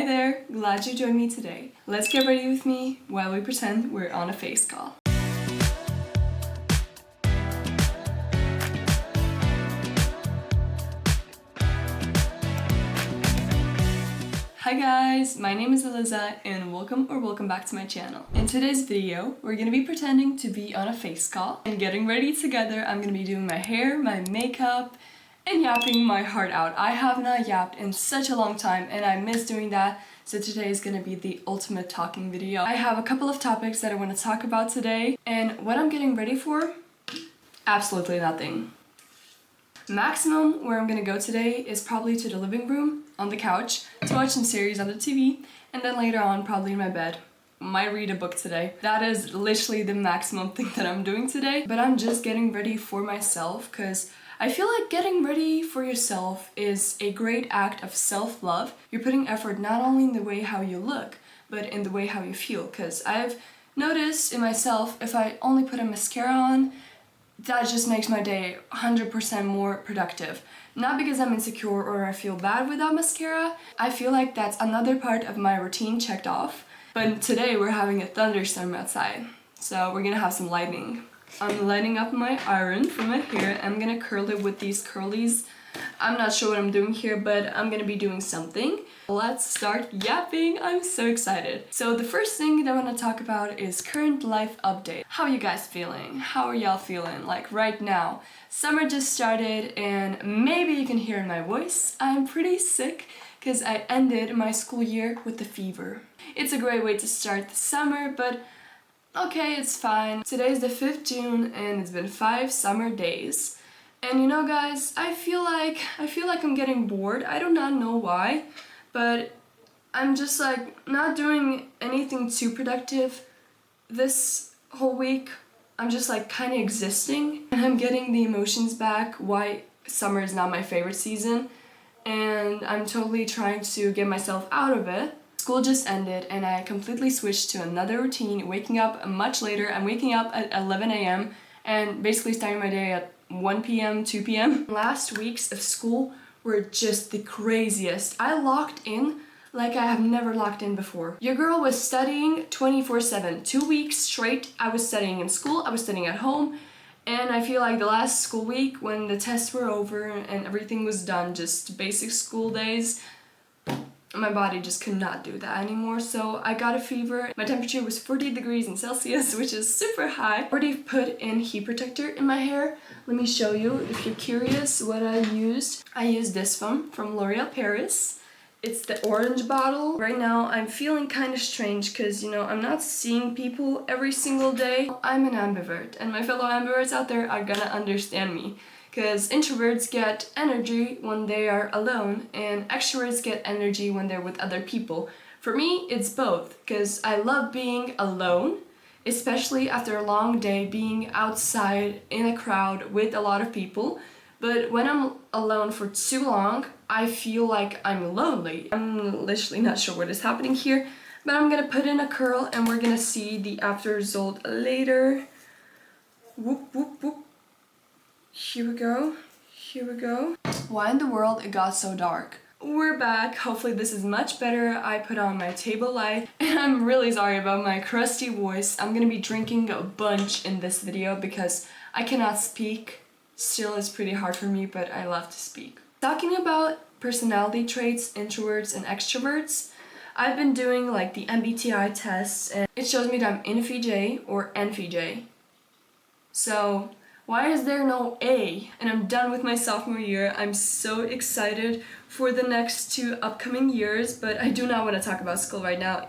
Hi there, glad you joined me today. Let's get ready with me while we pretend we're on a face call. Hi guys, my name is Eliza and welcome back to my channel. In today's video, we're gonna be pretending to be on a face call and getting ready together. I'm gonna be doing my hair, my makeup, and yapping my heart out. I have not yapped in such a long time and I miss doing that, so today is gonna be the ultimate talking video. I have a couple of topics that I want to talk about today, and what I'm getting ready for? Absolutely nothing. Maximum where I'm gonna go today is probably to the living room, on the couch, to watch some series on the TV, and then later on probably in my bed. Might read a book today. That is literally the maximum thing that I'm doing today, but I'm just getting ready for myself because I feel like getting ready for yourself is a great act of self-love. You're putting effort not only in the way how you look, but in the way how you feel, because I've noticed in myself, if I only put a mascara on, that just makes my day 100% more productive. Not because I'm insecure or I feel bad without mascara. I feel like that's another part of my routine checked off. But today we're having a thunderstorm outside, so we're gonna have some lightning. I'm lighting up my iron for my hair. I'm gonna curl it with these curlies. I'm not sure what I'm doing here, but I'm gonna be doing something. Let's start yapping. I'm so excited. So the first thing that I want to talk about is current life update. How are you guys feeling? How are y'all feeling like right now? Summer just started and maybe you can hear in my voice, I'm pretty sick because I ended my school year with a fever. It's a great way to start the summer, but okay, it's fine. Today's the 5th June and it's been 5 summer days. And you know guys, I feel like I'm getting bored. I do not know why, but I'm just like not doing anything too productive this whole week. I'm just like kind of existing and I'm getting the emotions back why summer is not my favorite season, and I'm totally trying to get myself out of it. School just ended and I completely switched to another routine, waking up much later. I'm waking up at 11 a.m. and basically starting my day at 1 p.m., 2 p.m. Last weeks of school were just the craziest. I locked in like I have never locked in before. Your girl was studying 24/7. 2 weeks straight I was studying in school, I was studying at home, and I feel like the last school week when the tests were over and everything was done, just basic school days, my body just could not do that anymore, so I got a fever. My temperature was 40 degrees in Celsius, which is super high. I already put in heat protector in my hair. Let me show you if you're curious what I used. I used this one from L'Oreal Paris. It's the orange bottle. Right now I'm feeling kind of strange because, you know, I'm not seeing people every single day. I'm an ambivert, and my fellow ambiverts out there are gonna understand me. Because introverts get energy when they are alone and extroverts get energy when they're with other people. For me, it's both, because I love being alone, especially after a long day being outside in a crowd with a lot of people. But when I'm alone for too long, I feel like I'm lonely. I'm literally not sure what is happening here, but I'm gonna put in a curl and we're gonna see the after result later. Whoop, whoop, whoop. Here we go, here we go. Why in the world it got so dark? We're back. Hopefully this is much better. I put on my table light and I'm really sorry about my crusty voice. I'm gonna be drinking a bunch in this video because I cannot speak. Still, it's pretty hard for me, but I love to speak. Talking about personality traits, introverts and extroverts, I've been doing like the MBTI tests and it shows me that I'm INFJ or NFJ. So why is there no A? And I'm done with my sophomore year. I'm so excited for the next 2 upcoming years, but I do not want to talk about school right now.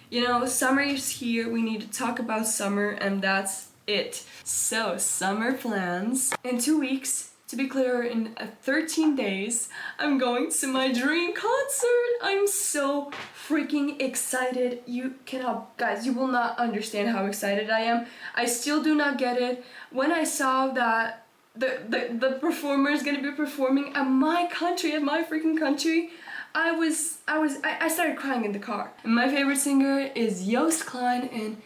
You know, summer is here, we need to talk about summer, and that's it. So, summer plans. In 2 weeks, to be clear, in 13 days, I'm going to my dream concert. I'm so freaking excited. You cannot, guys, you will not understand how excited I am. I still do not get it. When I saw that the performer is gonna be performing at my country, at my freaking country, I started crying in the car. And my favorite singer is Joost Klein, and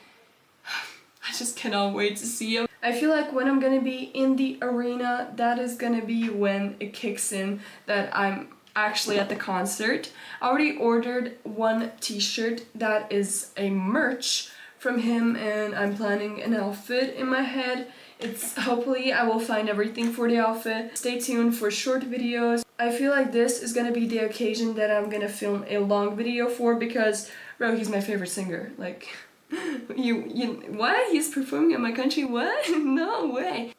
I just cannot wait to see him. I feel like when I'm gonna be in the arena, that is gonna be when it kicks in that I'm actually at the concert. I already ordered one t-shirt that is a merch from him, and I'm planning an outfit in my head. Hopefully I will find everything for the outfit. Stay tuned for short videos. I feel like this is gonna be the occasion that I'm gonna film a long video for, because bro, he's my favorite singer. Like, what? He's performing in my country? What? No way.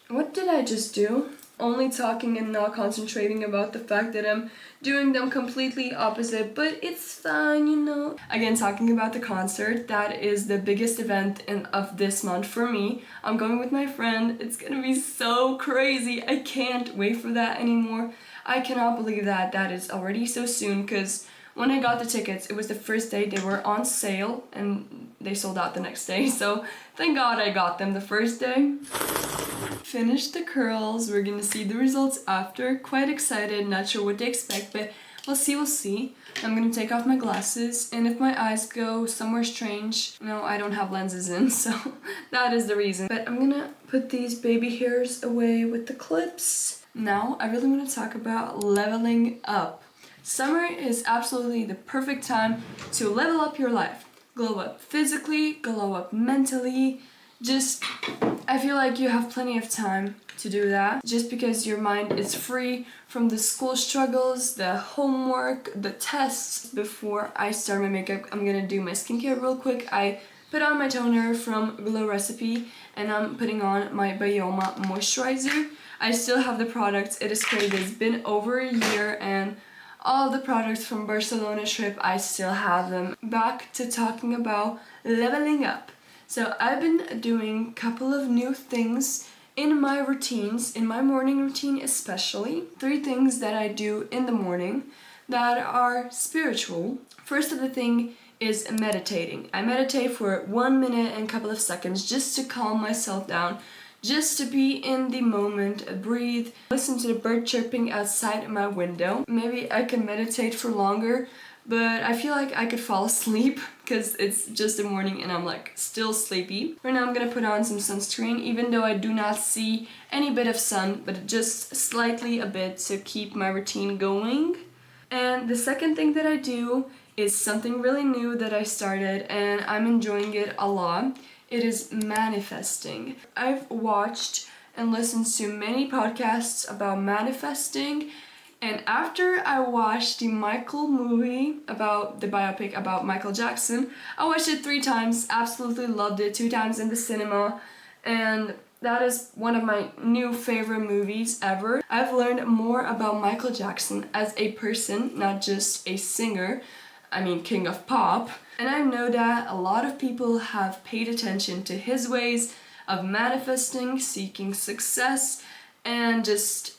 What did I just do? Only talking and not concentrating about the fact that I'm doing them completely opposite, but it's fine, you know. Again, talking about the concert, that is the biggest event of this month for me. I'm going with my friend. It's gonna be so crazy. I can't wait for that anymore. I cannot believe that that is already so soon, because when I got the tickets, it was the first day they were on sale and they sold out the next day. So thank God I got them the first day. Finished the curls. We're gonna see the results after. Quite excited, not sure what to expect, but we'll see. I'm gonna take off my glasses, and if my eyes go somewhere strange, no, I don't have lenses in, so that is the reason. But I'm gonna put these baby hairs away with the clips. Now, I really want to talk about leveling up. Summer is absolutely the perfect time to level up your life. Glow up physically, glow up mentally. Just, I feel like you have plenty of time to do that, just because your mind is free from the school struggles, the homework, the tests. Before I start my makeup, I'm gonna do my skincare real quick. I put on my toner from Glow Recipe, and I'm putting on my Bioma moisturizer. I still have the products. It is crazy. It's been over a year, and all the products from Barcelona trip, I still have them. Back to talking about leveling up. So I've been doing a couple of new things in my routines, in my morning routine especially. 3 things that I do in the morning that are spiritual. First of the thing is meditating. I meditate for 1 minute and a couple of seconds just to calm myself down, just to be in the moment, breathe, listen to the bird chirping outside my window. Maybe I can meditate for longer, but I feel like I could fall asleep because it's just the morning and I'm like still sleepy. Right now I'm gonna put on some sunscreen, even though I do not see any bit of sun, but just slightly a bit to keep my routine going. And the second thing that I do is something really new that I started, and I'm enjoying it a lot. It is manifesting. I've watched and listened to many podcasts about manifesting, and after I watched the Michael movie, about the biopic about Michael Jackson, I watched it 3 times, absolutely loved it, 2 times in the cinema, and that is one of my new favorite movies ever. I've learned more about Michael Jackson as a person, not just a singer. I mean, king of pop. And I know that a lot of people have paid attention to his ways of manifesting, seeking success, and just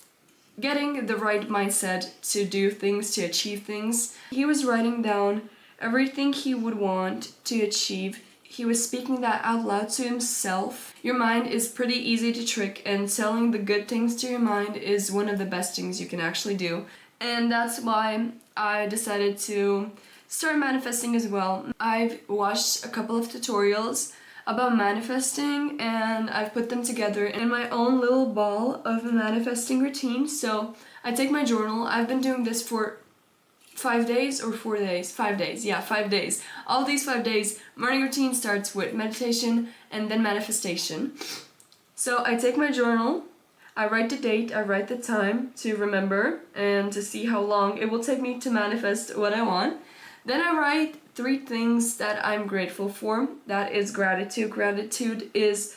getting the right mindset to do things, to achieve things. He was writing down everything he would want to achieve. He was speaking that out loud to himself. Your mind is pretty easy to trick, and telling the good things to your mind is one of the best things you can actually do. And that's why I decided to start manifesting as well. I've watched a couple of tutorials about manifesting, and I've put them together in my own little ball of a manifesting routine. So I take my journal. I've been doing this for 5 days or 4 days? 5 days, yeah, 5 days. All these 5 days, morning routine starts with meditation and then manifestation. So I take my journal, I write the date, I write the time to remember and to see how long it will take me to manifest what I want. Then I write 3 things that I'm grateful for. That is gratitude. Gratitude is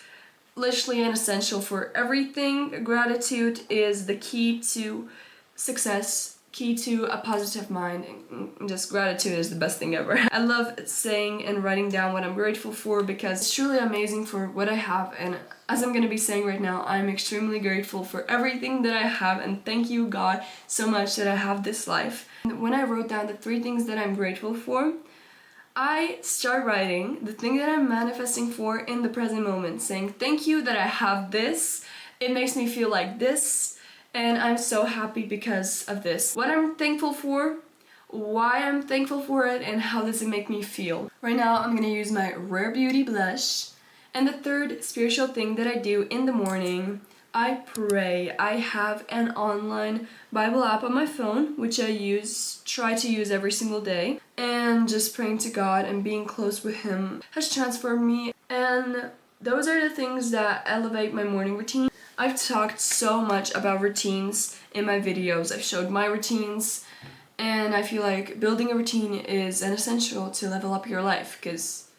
literally an essential for everything. Gratitude is the key to success, key to a positive mind. And just gratitude is the best thing ever. I love saying and writing down what I'm grateful for, because it's truly amazing for what I have. And as I'm gonna be saying right now, I'm extremely grateful for everything that I have, and thank you, God, so much that I have this life. And when I wrote down the 3 things that I'm grateful for, I start writing the thing that I'm manifesting for in the present moment, saying thank you that I have this. It makes me feel like this, and I'm so happy because of this. What I'm thankful for, why I'm thankful for it, and how does it make me feel. Right now I'm gonna use my Rare Beauty blush. And the third spiritual thing that I do in the morning, I pray. I have an online Bible app on my phone, which I try to use every single day. And just praying to God and being close with Him has transformed me. And those are the things that elevate my morning routine. I've talked so much about routines in my videos. I've showed my routines, and I feel like building a routine is an essential to level up your life because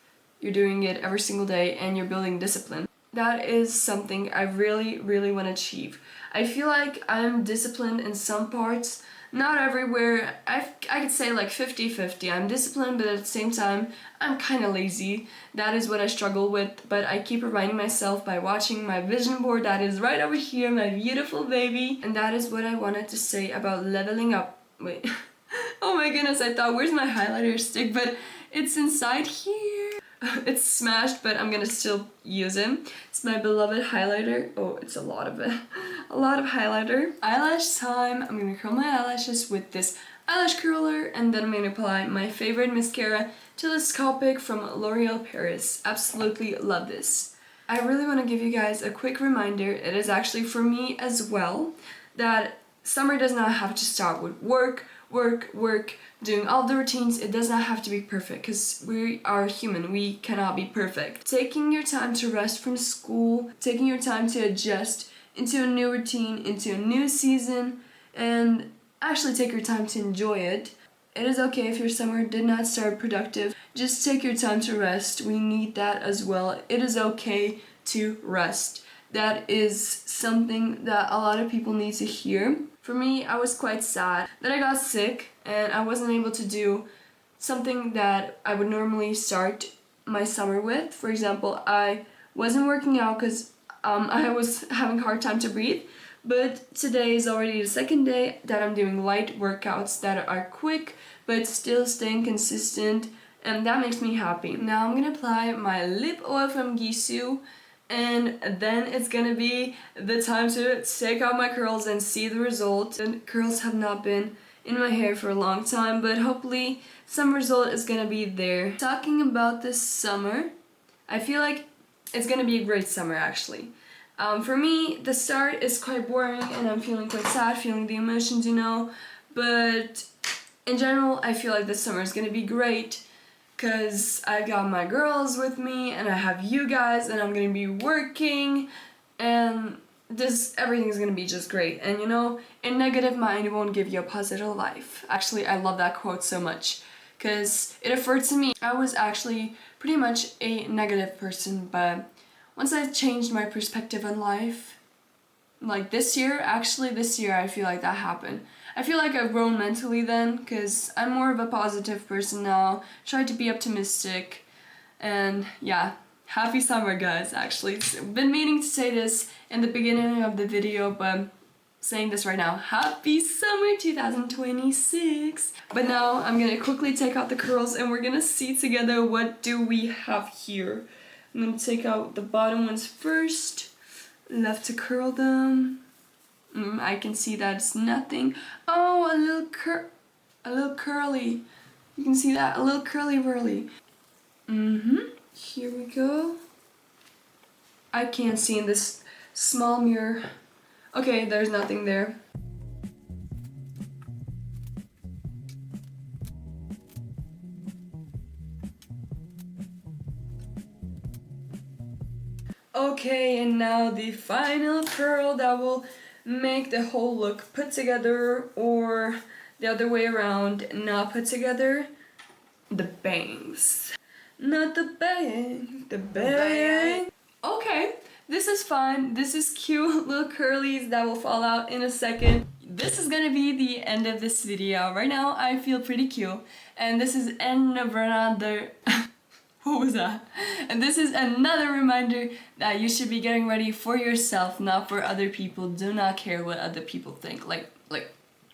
you're doing it every single day and you're building discipline. That is something I really, really want to achieve. I feel like I'm disciplined in some parts, not everywhere. I could say like 50-50. I'm disciplined, but at the same time, I'm kind of lazy. That is what I struggle with, but I keep reminding myself by watching my vision board that is right over here, my beautiful baby. And that is what I wanted to say about leveling up. Wait. Oh my goodness, I thought, where's my highlighter stick? But it's inside here. It's smashed, but I'm gonna still use it. It's my beloved highlighter. Oh, it's a lot of it. A lot of highlighter. Eyelash time. I'm gonna curl my eyelashes with this eyelash curler, and then I'm gonna apply my favorite mascara, Telescopic from L'Oreal Paris. Absolutely love this. I really want to give you guys a quick reminder, it is actually for me as well, that summer does not have to start with work, doing all the routines. It does not have to be perfect because we are human. We cannot be perfect. Taking your time to rest from school, taking your time to adjust into a new routine, into a new season, and actually take your time to enjoy it. It is okay if your summer did not start productive. Just take your time to rest. We need that as well. It is okay to rest. That is something that a lot of people need to hear. For me, I was quite sad that I got sick and I wasn't able to do something that I would normally start my summer with. For example, I wasn't working out because I was having a hard time to breathe. But today is already the second day that I'm doing light workouts that are quick but still staying consistent, and that makes me happy. Now I'm gonna apply my lip oil from Xoxo, and then it's gonna be the time to take out my curls and see the result. And curls have not been in my hair for a long time, but hopefully some result is gonna be there. Talking about this summer, I feel like it's gonna be a great summer actually. For me, the start is quite boring and I'm feeling quite sad, feeling the emotions, you know, but in general, I feel like this summer is gonna be great because I've got my girls with me and I have you guys and I'm gonna be working and everything's gonna be just great. And you know, a negative mind won't give you a positive life. Actually, I love that quote so much because it affirms to me. I was actually pretty much a negative person, but once I changed my perspective on life, like this year, I feel like that happened. I feel like I've grown mentally then, because I'm more of a positive person now, try to be optimistic, and yeah, happy summer guys, actually. I've been meaning to say this in the beginning of the video, but I'm saying this right now. Happy summer 2026! But now I'm gonna quickly take out the curls and we're gonna see together what do we have here. I'm gonna take out the bottom ones first. Love to curl them. I can see that's nothing. Oh, a little curly. You can see that, a little curly whirly. Here we go. I can't see in this small mirror. Okay, there's nothing there. Okay, and now the final curl that will make the whole look put together, or the other way around, not put together. The bangs. Not the bang, the bang. Okay, this is fine. This is cute little curlies that will fall out in a second. This is gonna be the end of this video. Right now, I feel pretty cute, and this is another. What was that? And this is another reminder that you should be getting ready for yourself, not for other people. Do not care what other people think. Like,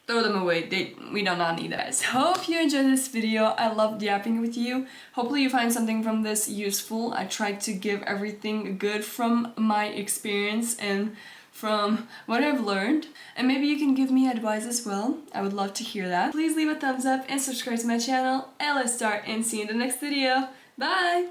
throw them away. We do not need that. So, hope you enjoyed this video. I loved yapping with you. Hopefully you find something from this useful. I tried to give everything good from my experience and from what I've learned. And maybe you can give me advice as well. I would love to hear that. Please leave a thumbs up and subscribe to my channel. And let's start and see you in the next video. Bye!